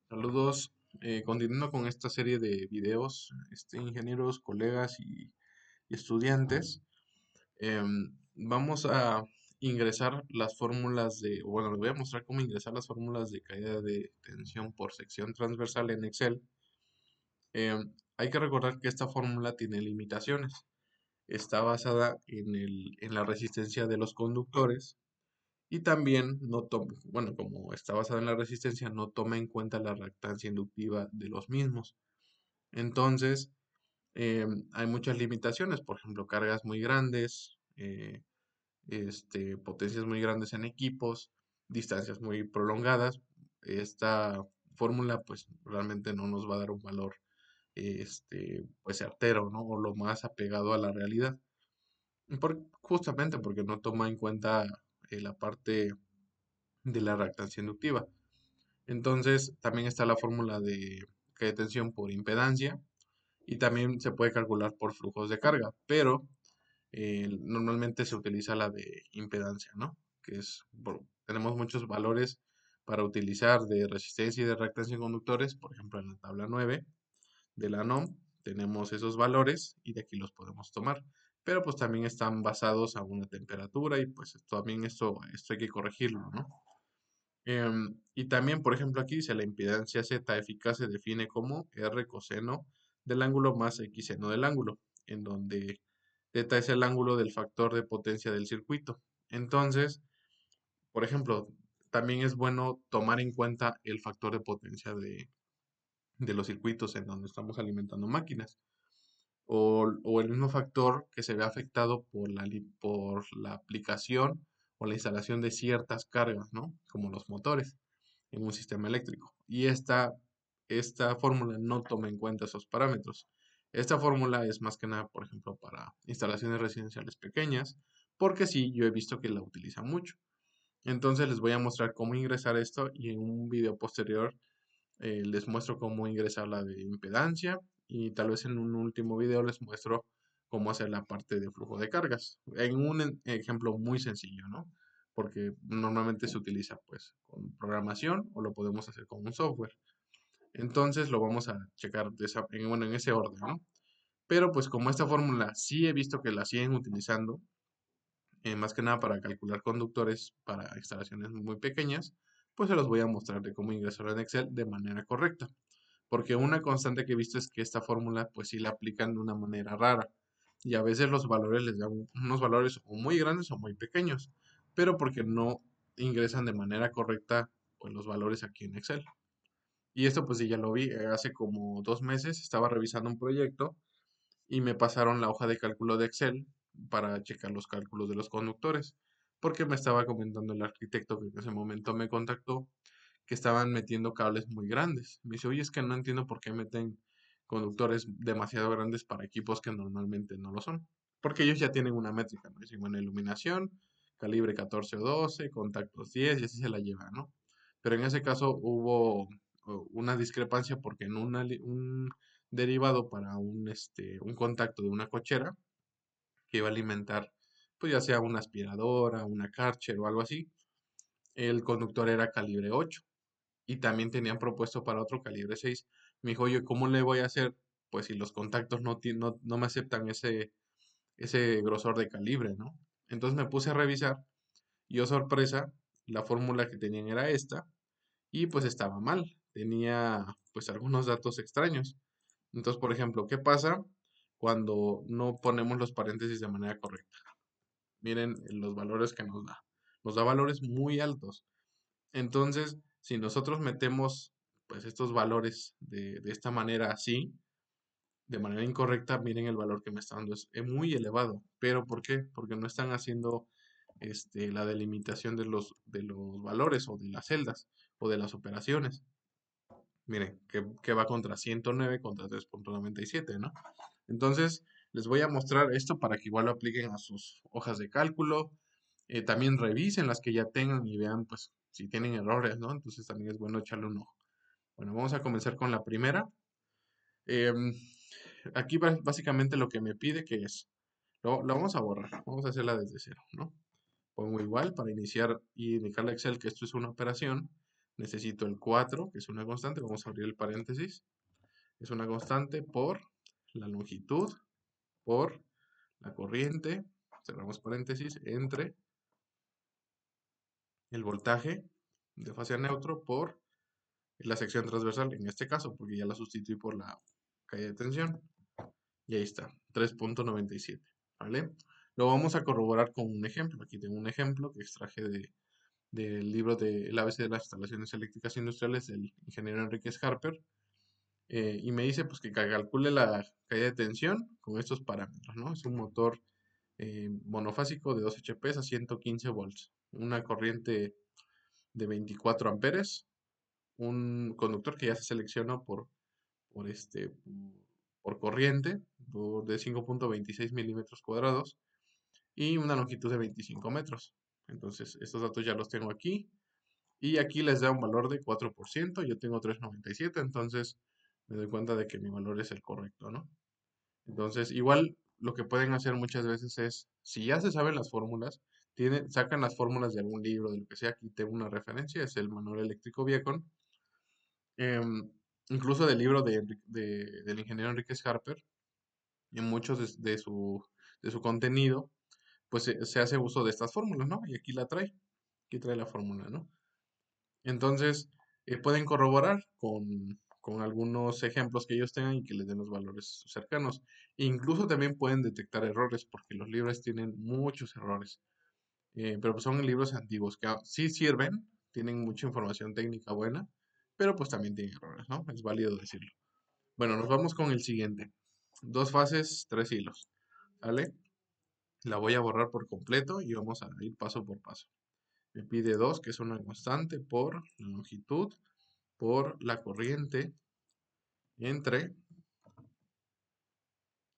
Saludos, continuando con esta serie de videos, ingenieros, colegas y estudiantes, vamos a ingresar las fórmulas bueno, les voy a mostrar cómo ingresar las fórmulas de caída de tensión por sección transversal en Excel. Hay que recordar que esta fórmula tiene limitaciones. Está basada en la resistencia de los conductores y también no toma, bueno, como está basada en la resistencia, no toma en cuenta la reactancia inductiva de los mismos. Entonces, hay muchas limitaciones, por ejemplo, cargas muy grandes, potencias muy grandes en equipos, distancias muy prolongadas. Esta fórmula, pues, realmente no nos va a dar un valor, pues, certero, ¿no? O lo más apegado a la realidad. Justamente porque no toma en cuenta la parte de la reactancia inductiva. Entonces, también está la fórmula de tensión por impedancia y también se puede calcular por flujos de carga, pero normalmente se utiliza la de impedancia, ¿no? Tenemos muchos valores para utilizar de resistencia y de reactancia en conductores, por ejemplo, en la tabla 9 de la NOM tenemos esos valores y de aquí los podemos tomar, pero pues también están basados a una temperatura y pues también esto hay que corregirlo, ¿no? Y también, por ejemplo, aquí dice la impedancia Z eficaz se define como R coseno del ángulo más X seno del ángulo, en donde θ es el ángulo del factor de potencia del circuito. Entonces, por ejemplo, también es bueno tomar en cuenta el factor de potencia de los circuitos en donde estamos alimentando máquinas. O el mismo factor que se ve afectado por la aplicación o la instalación de ciertas cargas, ¿no? Como los motores en un sistema eléctrico. Y esta fórmula no toma en cuenta esos parámetros. Esta fórmula es más que nada, por ejemplo, para instalaciones residenciales pequeñas, porque sí, yo he visto que la utilizan mucho. Entonces les voy a mostrar cómo ingresar esto y en un video posterior les muestro cómo ingresar la de impedancia y tal vez en un último video les muestro cómo hacer la parte de flujo de cargas. En un ejemplo muy sencillo, ¿no? Porque normalmente se utiliza pues con programación o lo podemos hacer con un software. Entonces lo vamos a checar bueno, en ese orden, ¿no? Pero pues como esta fórmula sí he visto que la siguen utilizando, más que nada para calcular conductores para instalaciones muy pequeñas, pues se los voy a mostrar de cómo ingresarlo en Excel de manera correcta. Porque una constante que he visto es que esta fórmula pues sí la aplican de una manera rara. Y a veces los valores les dan unos valores o muy grandes o muy pequeños. Pero porque no ingresan de manera correcta pues los valores aquí en Excel. Y esto pues sí ya lo vi. Hace como 2 meses estaba revisando un proyecto y me pasaron la hoja de cálculo de Excel para checar los cálculos de los conductores. Porque me estaba comentando el arquitecto que en ese momento me contactó que estaban metiendo cables muy grandes. Me dice, oye, es que no entiendo por qué meten conductores demasiado grandes para equipos que normalmente no lo son. Porque ellos ya tienen una métrica, ¿no? Dicen, bueno, iluminación, calibre 14 o 12, contactos 10 y así se la lleva, ¿no? Pero en ese caso hubo una discrepancia porque en un derivado para un contacto de una cochera que iba a alimentar, pues ya sea una aspiradora, una Karcher o algo así, el conductor era calibre 8 y también tenían propuesto para otro calibre 6. Me dijo, oye, ¿cómo le voy a hacer? Pues si los contactos no me aceptan ese grosor de calibre, ¿no? Entonces me puse a revisar y, oh sorpresa, la fórmula que tenían era esta y pues estaba mal. Tenía pues algunos datos extraños. Entonces, por ejemplo, ¿qué pasa cuando no ponemos los paréntesis de manera correcta? Miren los valores que nos da. Nos da valores muy altos. Entonces, si nosotros metemos pues estos valores de esta manera así, de manera incorrecta, miren el valor que me está dando, es muy elevado. ¿Pero por qué? Porque no están haciendo la delimitación de los valores o de las celdas o de las operaciones. Miren, que va contra 109 contra 3,97, ¿no? Entonces, les voy a mostrar esto para que igual lo apliquen a sus hojas de cálculo. También revisen las que ya tengan y vean, pues, si tienen errores, ¿no? Entonces también es bueno echarle un ojo. Bueno, vamos a comenzar con la primera. Em, Aquí básicamente lo que me pide que es, lo vamos a borrar, vamos a hacerla desde cero, ¿no? Pongo igual para iniciar y indicarle a Excel que esto es una operación. necesito el 4, que es una constante, vamos a abrir el paréntesis, es una constante por la longitud, por la corriente, cerramos paréntesis, entre el voltaje de fase a neutro por la sección transversal, en este caso, porque ya la sustituí por la caída de tensión. Y ahí está, 3.97, ¿vale? Lo vamos a corroborar con un ejemplo. Aquí tengo un ejemplo que extraje del libro de El ABC de las instalaciones eléctricas industriales del ingeniero Enrique Harper. Y me dice pues que calcule la caída de tensión con estos parámetros, ¿no? Es un motor monofásico de 2 HP a 115 volts, una corriente de 24 amperes, un conductor que ya se seleccionó por corriente de 5.26 milímetros cuadrados y una longitud de 25 metros. Entonces, estos datos ya los tengo aquí. Y aquí les da un valor de 4%. Yo tengo 3.97, entonces me doy cuenta de que mi valor es el correcto, ¿no? Entonces, igual lo que pueden hacer muchas veces es, si ya se saben las fórmulas, sacan las fórmulas de algún libro, de lo que sea, aquí tengo una referencia, es el Manual Eléctrico Viacon, em, incluso del libro del ingeniero Enrique Harper, en muchos de su contenido, pues se hace uso de estas fórmulas, ¿no? Y aquí trae la fórmula, ¿no? Entonces, pueden corroborar con algunos ejemplos que ellos tengan y que les den los valores cercanos. Incluso también pueden detectar errores, porque los libros tienen muchos errores. Pero pues son libros antiguos que sí sirven, tienen mucha información técnica buena, pero pues también tienen errores, ¿no? Es válido decirlo. Bueno, nos vamos con el siguiente. 2 fases, 3 hilos. ¿Vale? La voy a borrar por completo y vamos a ir paso por paso. Me pide 2, que es una constante, por la longitud, por la corriente, entre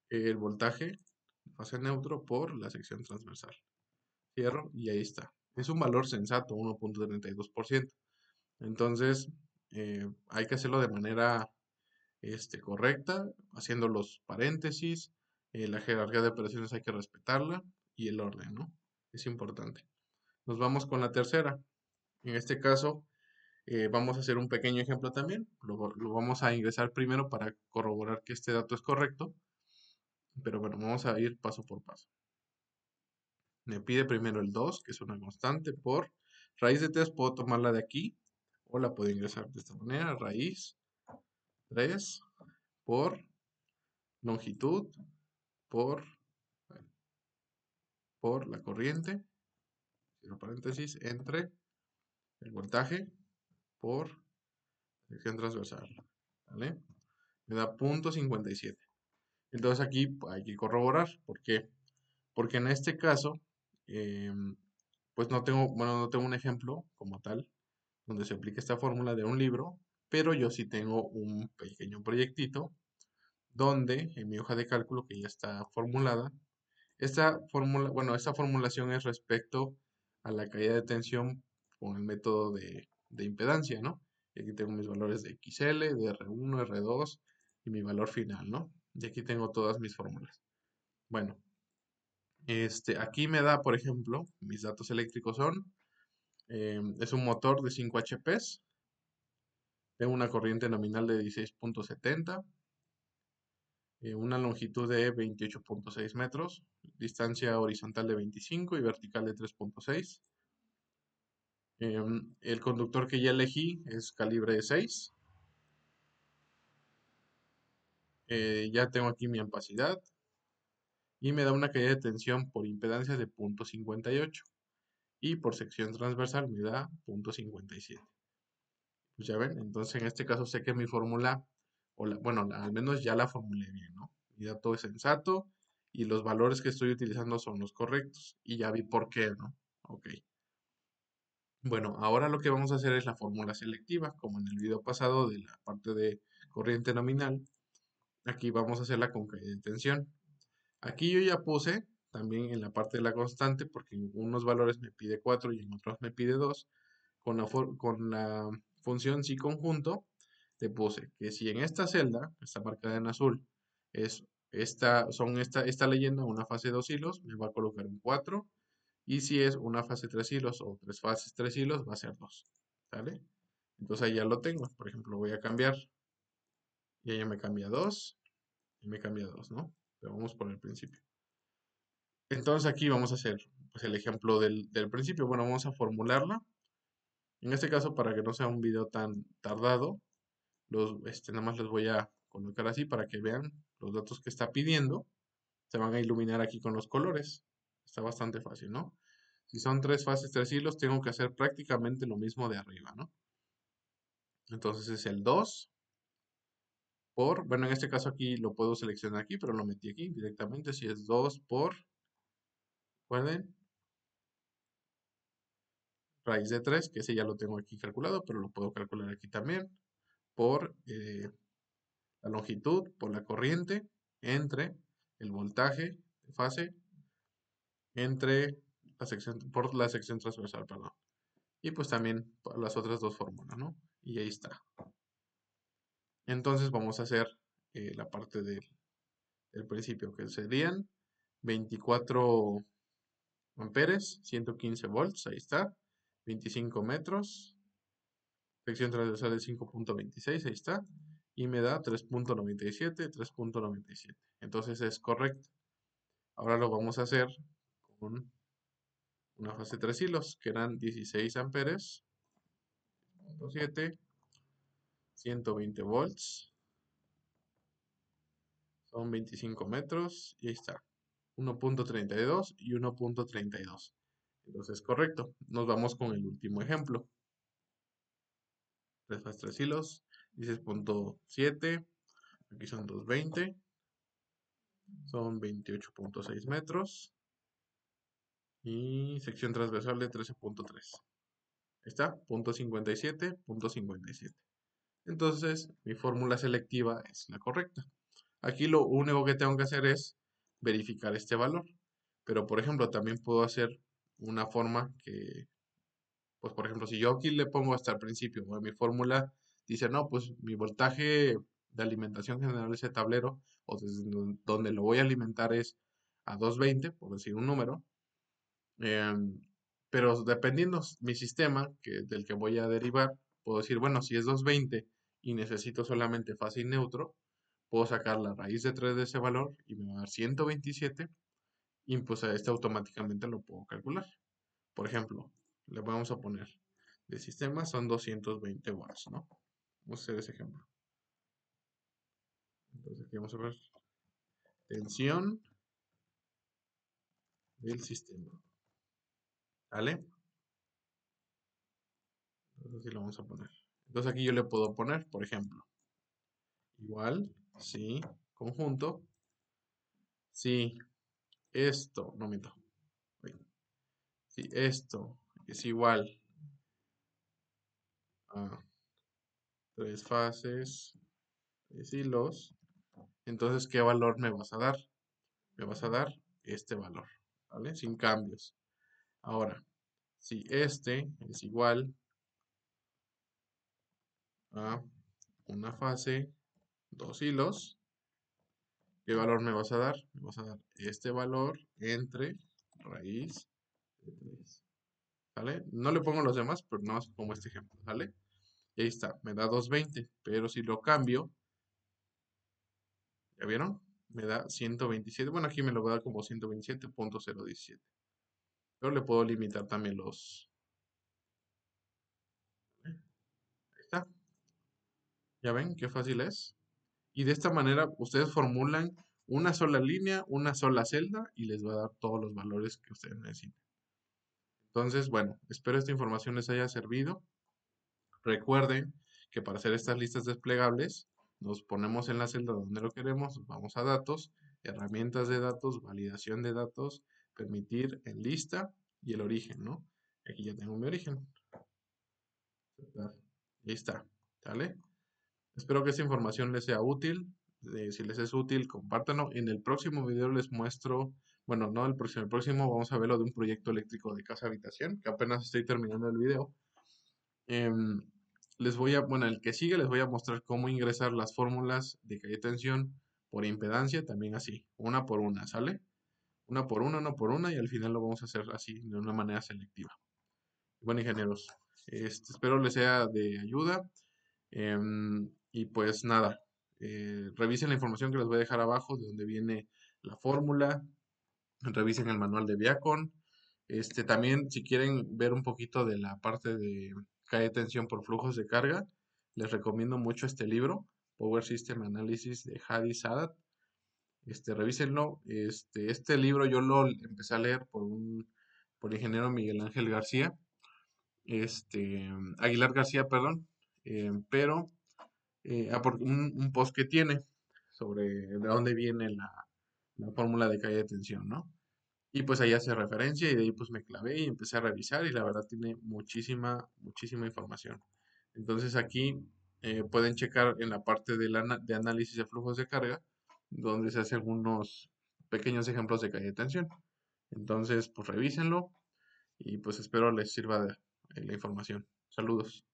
el voltaje, fase neutro, por la sección transversal. Cierro y ahí está. Es un valor sensato, 1.32%. Entonces, hay que hacerlo de manera correcta, haciendo los paréntesis, la jerarquía de operaciones hay que respetarla y el orden, ¿no? Es importante. Nos vamos con la tercera. En este caso, vamos a hacer un pequeño ejemplo también. Lo vamos a ingresar primero para corroborar que este dato es correcto. Pero bueno, vamos a ir paso por paso. Me pide primero el 2, que es una constante, por raíz de 3 puedo tomarla de aquí o la puedo ingresar de esta manera. Raíz 3 por longitud por la corriente, cierro paréntesis, entre el voltaje por sección transversal. ¿Vale? Me da 0.57. Entonces aquí hay que corroborar. ¿Por qué? Porque en este caso, pues no tengo un ejemplo como tal donde se aplique esta fórmula de un libro, pero yo sí tengo un pequeño proyectito donde en mi hoja de cálculo que ya está formulada, esta formulación es respecto a la caída de tensión con el método de impedancia, ¿no? Y aquí tengo mis valores de XL, de R1, R2 y mi valor final, ¿no? Y aquí tengo todas mis fórmulas. Bueno, aquí me da, por ejemplo, mis datos eléctricos son, es un motor de 5 HP, tengo una corriente nominal de 16.70, una longitud de 28.6 metros, distancia horizontal de 25 y vertical de 3.6. El conductor que ya elegí es calibre 6. Ya tengo aquí mi ampacidad y me da una caída de tensión por impedancia de 0.58 y por sección transversal me da 0.57. Pues ya ven, entonces en este caso sé que mi fórmula, bueno, al menos ya la formulé bien, ¿no? Mi dato es sensato y los valores que estoy utilizando son los correctos. Y ya vi por qué, ¿no? Ok. Bueno, ahora lo que vamos a hacer es la fórmula selectiva, como en el video pasado de la parte de corriente nominal. Aquí vamos a hacerla con caída de tensión. Aquí yo ya puse también en la parte de la constante, porque en unos valores me pide 4 y en otros me pide 2. Con la función si conjunto, le puse que si en esta celda, está marcada en azul, es esta leyenda, una fase 2 hilos, me va a colocar un 4. Y si es una fase 3 hilos o 3 fases 3 hilos, va a ser 2. ¿Sale? Entonces ahí ya lo tengo. Por ejemplo, voy a cambiar. Y ella me cambia 2 y me cambia 2, ¿no? Pero vamos por el principio. Entonces aquí vamos a hacer pues, el ejemplo del principio. Bueno, vamos a formularla. En este caso, para que no sea un video tan tardado, nada más les voy a colocar así para que vean los datos que está pidiendo. Se van a iluminar aquí con los colores. Está bastante fácil, ¿no? Si son 3 fases, 3 hilos, tengo que hacer prácticamente lo mismo de arriba, ¿no? Entonces es el 2 por, bueno, en este caso aquí lo puedo seleccionar aquí, pero lo metí aquí directamente. Si es 2 por, recuerden, raíz de 3, que ese ya lo tengo aquí calculado, pero lo puedo calcular aquí también, por la longitud, por la corriente, entre el voltaje de fase, entre por la sección transversal, perdón. Y pues también por las otras dos fórmulas, ¿no? Y ahí está. Entonces vamos a hacer la parte del principio, que serían 24 amperes, 115 volts, ahí está, 25 metros, sección transversal de 5.26, ahí está, y me da 3.97, 3.97. Entonces es correcto. Ahora lo vamos a hacer con una fase 3 hilos, que eran 16 amperes, 7, 120 volts, son 25 metros, y ahí está, 1.32 y 1.32. Entonces, correcto. Nos vamos con el último ejemplo. 3 fases 3 hilos, 16.7, aquí son 220, son 28.6 metros y sección transversal de 13.3. Está, punto 57, punto 57. Entonces, mi fórmula selectiva es la correcta. Aquí lo único que tengo que hacer es verificar este valor. Pero, por ejemplo, también puedo hacer una forma que, pues, por ejemplo, si yo aquí le pongo hasta el principio, o en mi fórmula dice, no, pues mi voltaje de alimentación general de ese tablero, o desde donde lo voy a alimentar es a 220, por decir un número. Em, pero dependiendo mi sistema del que voy a derivar, puedo decir, bueno, si es 220 y necesito solamente fase y neutro, puedo sacar la raíz de 3 de ese valor y me va a dar 127 y pues a este automáticamente lo puedo calcular. Por ejemplo, le vamos a poner de sistema son 220 watts, ¿no? Vamos a hacer ese ejemplo. Entonces aquí vamos a ver tensión del sistema. ¿Vale? Entonces aquí lo vamos a poner. Entonces aquí yo le puedo poner, por ejemplo, igual, sí, conjunto, si esto, no miento, si esto es igual a 3 fases, 3 hilos, entonces ¿qué valor me vas a dar? Me vas a dar este valor, ¿vale? Sin cambios. Ahora, si este es igual a una fase, 2 hilos, ¿qué valor me vas a dar? Me vas a dar este valor entre raíz de 3. ¿Vale? No le pongo los demás, pero no más como este ejemplo, ¿vale? Y ahí está, me da 220, pero si lo cambio, ¿ya vieron? Me da 127, bueno, aquí me lo va a dar como 127.017, pero le puedo limitar también ¿vale? Ahí está, ¿ya ven qué fácil es? Y de esta manera ustedes formulan una sola línea, una sola celda y les va a dar todos los valores que ustedes necesiten. Entonces, bueno, espero esta información les haya servido. Recuerden que para hacer estas listas desplegables, nos ponemos en la celda donde lo queremos, vamos a datos, herramientas de datos, validación de datos, permitir en lista y el origen, ¿no? Aquí ya tengo mi origen. Ahí está, ¿vale? Espero que esta información les sea útil. Si les es útil, compártanlo. En el próximo video les muestro, bueno, no el próximo vamos a ver lo de un proyecto eléctrico de casa habitación, que apenas estoy terminando el video. Em, bueno, el que sigue les voy a mostrar cómo ingresar las fórmulas de calle de tensión por impedancia, también así, una por una, ¿sale? Una por una, y al final lo vamos a hacer así, de una manera selectiva. Bueno, ingenieros, Espero les sea de ayuda. Y pues nada, revisen la información que les voy a dejar abajo, de donde viene la fórmula, revisen el manual de Viacon. También, si quieren ver un poquito de la parte de calle de tensión por flujos de carga, les recomiendo mucho este libro, Power System Analysis de Hadi Sadat. Revísenlo. Este libro yo lo empecé a leer por el ingeniero Miguel Ángel García, Aguilar García, perdón, pero por un post que tiene sobre de dónde viene la fórmula de calle de tensión, ¿no? Y pues ahí hace referencia y de ahí pues me clavé y empecé a revisar y la verdad tiene muchísima, muchísima información. Entonces aquí pueden checar en la parte de análisis de flujos de carga, donde se hacen algunos pequeños ejemplos de calle de tensión. Entonces pues revísenlo y pues espero les sirva la información. Saludos.